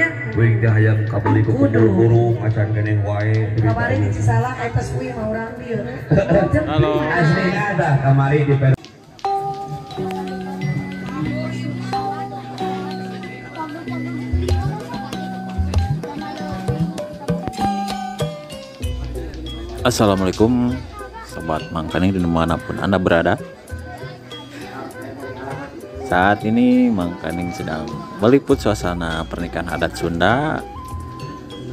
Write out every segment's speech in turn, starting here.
nya wing teh hayang kabeli ku buru macan keneh wae kamari di salah eta suwi mah urang dieu. Halo. asli ada kamari di Assalamualaikum Sobat Mangkaning dimanapun Anda berada. Saat ini Mangkaning sedang meliput suasana pernikahan adat Sunda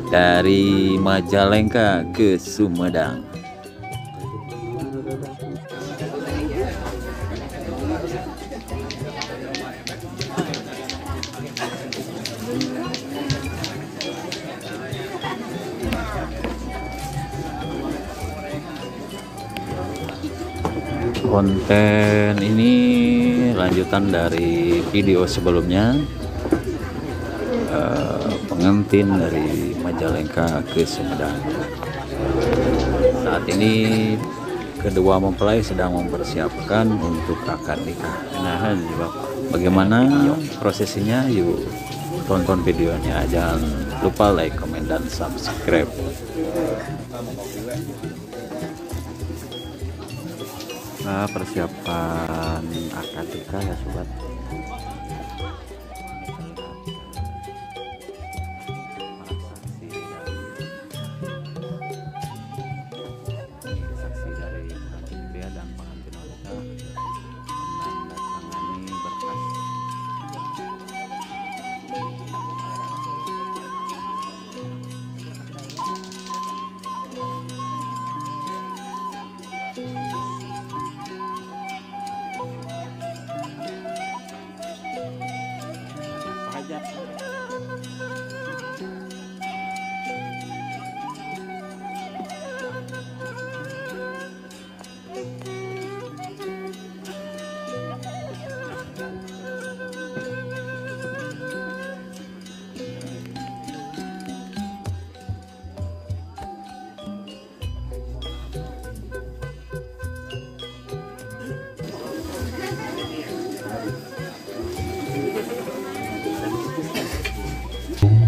dari Majalengka ke Sumedang. Konten ini lanjutan dari video sebelumnya, pengantin dari Majalengka ke Sumedang. Saat ini kedua mempelai sedang mempersiapkan untuk akad nikah. Nah, bagaimana prosesinya? Yuk tonton videonya. Jangan lupa like, komen, dan subscribe. Nah, persiapan akad nikah ya sobat. Saksi dari pengantin pria dan pengantin wanita menandatangani berkas.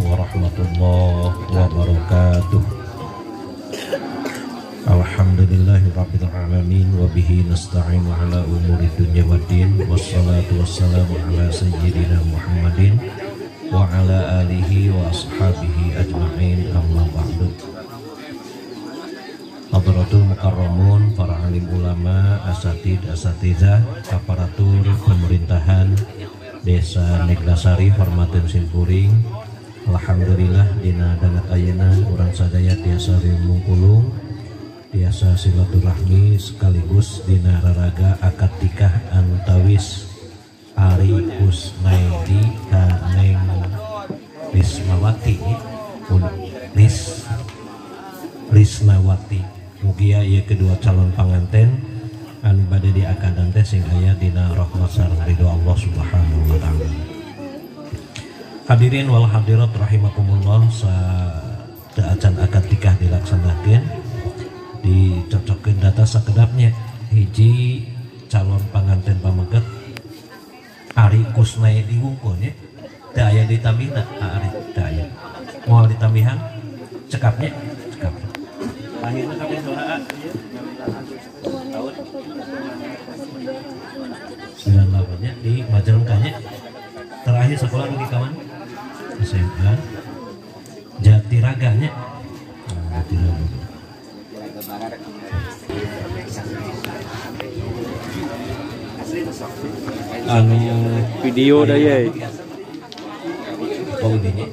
Warahmatullahi wabarakatuh. Alhamdulillahirabbil alamin wa bihi nasta'in ala umuri dunya waddin wassalatu wassalamu ala sayyidina Muhammadin wa ala alihi wa ashabihi ajma'in, amma ba'du. Hadratul mukarramun, para alim ulama, asatidzah, aparatur pemerintahan Desa Neglasari, Hormatin Simpuring. Alhamdulillah dina dangat ayeuna urang sadaya tiasa rimungkulung, tiasa silaturahmi sekaligus dina raraga akad nikah antawis Ari Kusnaidi kaneng Rismawati Risnawati. Mugia ieu kedua calon panganten anu bade diakadan teh sing aya dina rahmat sareng ridho Allah Subhanahu wa taala. Hadirin wal hadirat rahimakumullah, acan akad nikah dilaksanakeun dicocokeun data sakedapnya. Hiji calon panganten pameget Ari Kusnaidi wungkul nya teu aya ditambihna. Ari teu aya moal ditambihan cekapnya cekap lahirna kabeh saha ieu tahun 98 nya di Majalengka nya. Terakhir sekolah di kawan SMA Jatiraganya. Anu video daya. Oh ini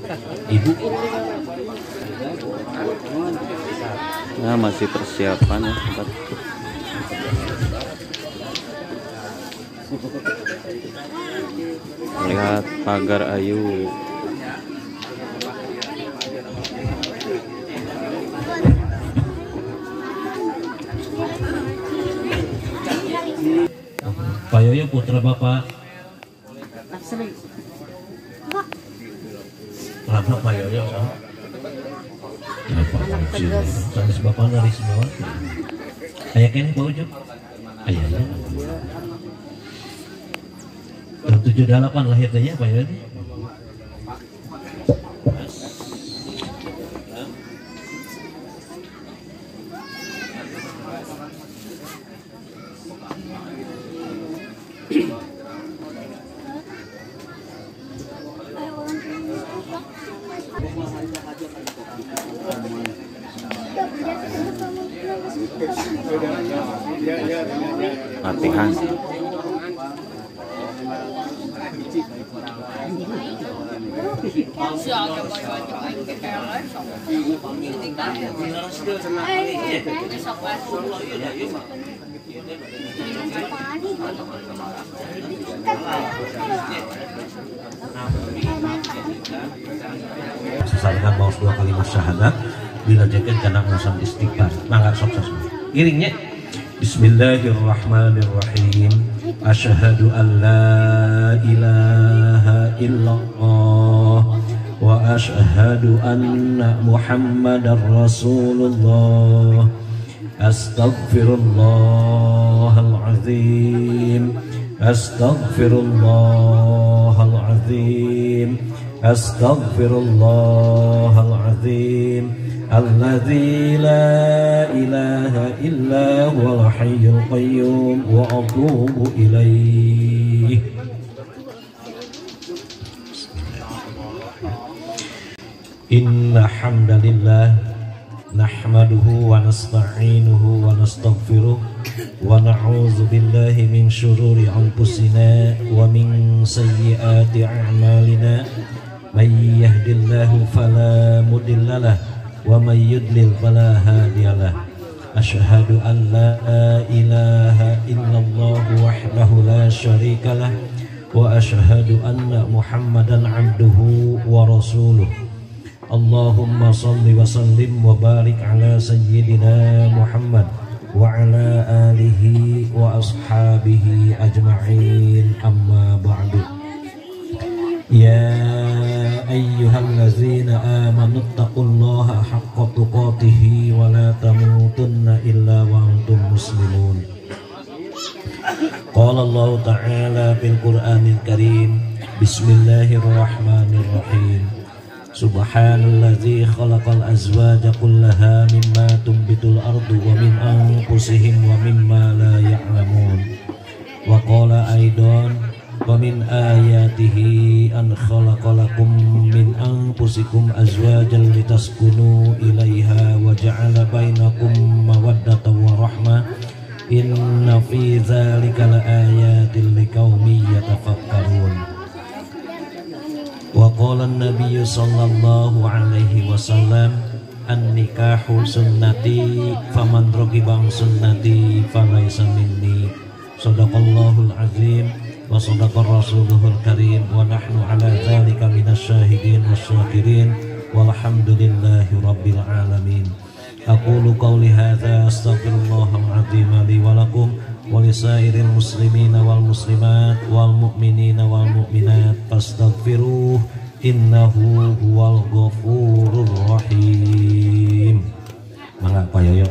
ibu. Nah, masih persiapan ya sobat. Lihat pagar ayu. Pak Yoyo putra Bapak. Anak Pak Yoyo sama. Bapak kecil. Sanes Bapak dari semua. Aya kene Pak Ujo. Aya ya. Tahun 78 lahirnya Pak Yoyo. latihan. Sesalkan maus 2 kalimat syahadat dilajakan karena urusan istighfar. Mangga sok sasma. Iringnya Bismillahirrahmanirrahim. Asyhadu an la ilaha illallah wa asyhadu anna Muhammadar Rasulullah. Astaghfirullahalazim. Astaghfirullahalazim. Astaghfirullahalazim. Alladzi la ilaha illa huwal hayyul qayyum wa atubu ilaih. Inna hamdalillah nahmaduhu wa nasta'inuhu wa nastaghfiruh wa na'udzu billahi min syururi anfusina wa min sayyiati a'malina. May yahdihillahu fala mudhillalah wa may yudlil fala hadiyalah. Asyhadu an la ilaha illallah wahdahu la syarikalah wa asyhadu anna Muhammadan abduhu wa rasuluh. Allahumma salli wa sallim wa barik ala sayyidina Muhammad wa ala alihi wa ashabihi ajma'in, amma ba'du. Ya ayyuhallazina amanu taqullaha haqqa tuqatih wa la tamutunna illa wa antum muslimun. Qala Allah ta'ala fil Qur'anil Karim. Bismillahirrahmanirrahim. Subhanalladzi khalaqal azwaja kullaha mimma tumbitul ardu wa min anfusihim wa mimma la ya'lamun. Wa qala aidan wa min ayatihi an khalaqalakum min anfusikum azwajan litaskunu ilaiha wa ja'ala bainakum mawaddatan wa rahmah. Inna fi dzalika laayatin liqaumin yatafakkarun. Wa qala an-nabiy sallallahu alaihi wasallam an-nikahu sunnati faman raghiba an sunnati falaysa minni. Shadaqallahul azim wa sadaqa rasuluhul karim wa nahnu ala dzalika minasyahidin wasyakirin walhamdulillahi rabbil alamin. Aqulu qawli hadza astaghfirullahal azim li wa lakum wa lisairil muslimina wal muslimat wal mu'minina wal mu'minat fastaghfiruh innahu huwal ghafurur rahim. Mangga payoyo.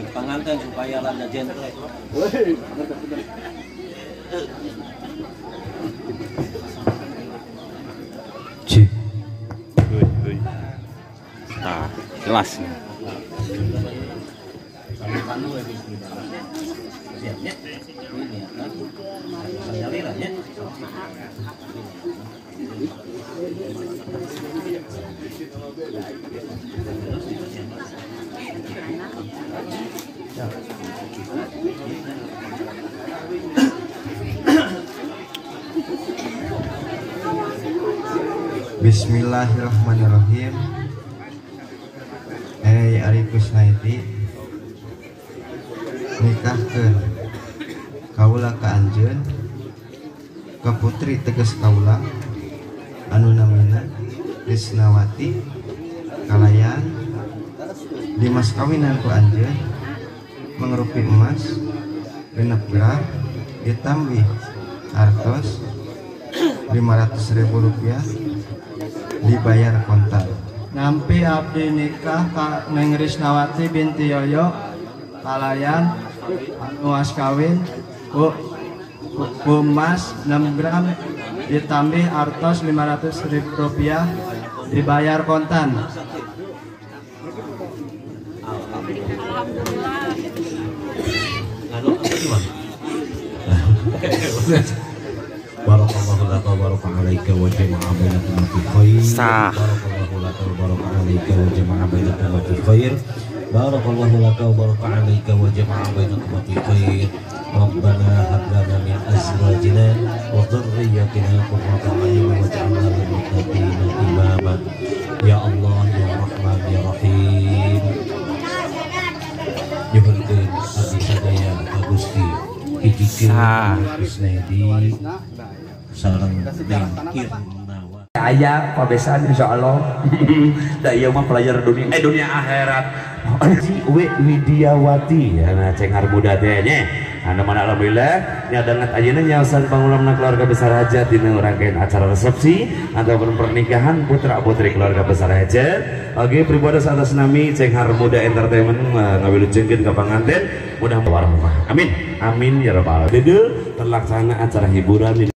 Panganten supaya landa gentle. Nah, jelas. Bismillahirrahmanirrahim. Ari Kusnaiti nikahkeun kaula ka anjeun ka putri tegas kaula anu namina Krisnawati kalayan dimas kawinan ku anjeun mangrupi emas genep gram ditambih hartos 500.000 rupiah dibayar kontan. Nampi abdi nikah ka Neng Risnawati binti Yoyo Kalayan anu as kawin ku emas 6 gram ditambih artos Rp500.000 dibayar kontan. Barakallahu laka wa baraka alaika wa jama'a bainakum fi khair. Sah. Barakallahu laka wa baraka alaika wa jama'a bainakum fi khair. Barakallahu laka wa baraka alaika wa jama'a bainakum fi khair. Rabbana hab lana min azwajina wa dhurriyyatina qurrata a'yun waj'alna lil muttaqina imama. Ya Allah ya Rahman ya Rahim. Nyuhunkeun abdi sadaya ka Gusti hijikeun Kusnedi sareng Neng Irnawa. Aya pabesan insyaallah. Da ieu mah pelajar dunia akhirat. We Widiawati anu cengar muda teh nya. Anu mana alhamdulillah nya dangat ayeuna nyaosan pangulamna keluarga besar hajat dina rangkaian acara resepsi ataupun pernikahan putra putri keluarga besar hajat. Oke pribadi atas nami cengar muda entertainment ngawilujenkeun ka panganten mudah-mudahan. Amin. Amin ya rabbal alamin. Terlaksana acara hiburan